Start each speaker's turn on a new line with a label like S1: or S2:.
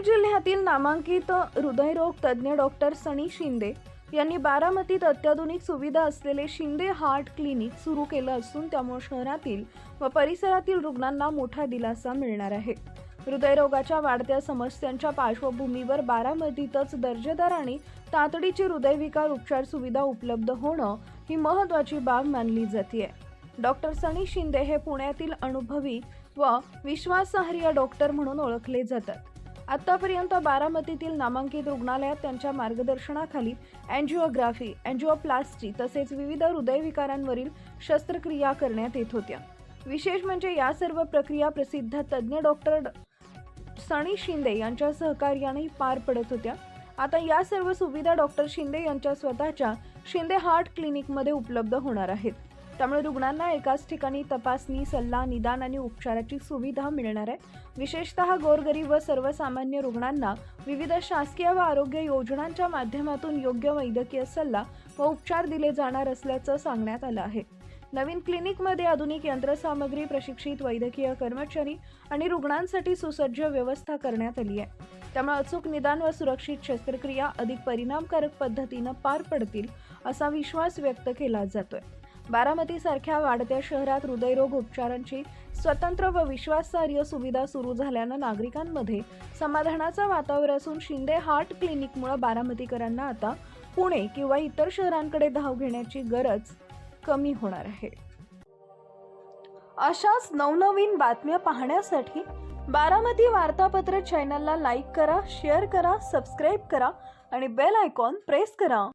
S1: जिल्ह्यातील नामांकित हृदयरोग तज्ज्ञ डॉक्टर सनी शिंदे यांनी बारामतीत अत्याधुनिक सुविधा असलेले शिंदे हार्ट क्लिनिक सुरू केलं असून त्यामुळे शहरातील व परिसरातील रुग्णांना मोठा दिलासा मिळणार आहे। हृदयरोगाच्या वाढत्या समस्यांच्या पार्श्वभूमीवर बारामतीतच दर्जेदार आणि तातडीची हृदयविकार उपचार सुविधा उपलब्ध होणं ही महत्त्वाची बाब मानली जाते। डॉक्टर सनी शिंदे हे पुण्यातील अनुभवी व विश्वासार्ह डॉक्टर म्हणून ओळखले जातात। आतापर्यंत बारामतीतील नामांकित रुग्णालयात त्यांच्या मार्गदर्शनाखाली अँजिओग्राफी, अँजिओप्लास्टी तसेच विविध हृदयविकारांवरील शस्त्रक्रिया करण्यात येत होत्या। विशेष म्हणजे या सर्व प्रक्रिया प्रसिद्ध तज्ज्ञ डॉक्टर सनी शिंदे यांच्या सहकार्याने पार पडत होत्या। आता या सर्व सुविधा डॉक्टर शिंदे यांच्या स्वतःच्या शिंदे हार्ट क्लिनिकमध्ये उपलब्ध होणार आहेत। त्यामुळे रुग्णांना एकाच ठिकाणी तपासणी, सल्ला, निदान आणि उपचाराची सुविधा मिळणार आहे। विशेषतः गोरगरीब व सर्वसामान्य रुग्णांना विविध शासकीय व आरोग्य योजनांच्या माध्यमातून योग्य वैद्यकीय सल्ला व उपचार दिले जाणार असल्याचं सांगण्यात आलं आहे। नवीन क्लिनिकमध्ये आधुनिक यंत्रसामग्री, प्रशिक्षित वैद्यकीय कर्मचारी आणि रुग्णांसाठी सुसज्ज व्यवस्था करण्यात आली आहे। त्यामुळे अचूक निदान व सुरक्षित शस्त्रक्रिया अधिक परिणामकारक पद्धतीने पार पडतील असा विश्वास व्यक्त केला जातोय। बारामती सारख्या वाढत्या शहरात हृदयरोग उपचारांची स्वतंत्र व विश्वासार्ह सुविधा सुरू झाल्यानं नागरिकांमध्ये समाधानाचं वातावरण असून शिंदे हार्ट क्लिनिकमुळे बारामतीकरांना आता पुणे किंवा इतर शहरांकडे धाव घेण्याची गरज कमी होणार आहे। अशाच नवनवीन बातम्या पाहण्यासाठी बारामती वार्तापत्र चॅनलला लाईक करा, शेअर करा, सबस्क्राईब करा आणि बेल आयकॉन प्रेस करा।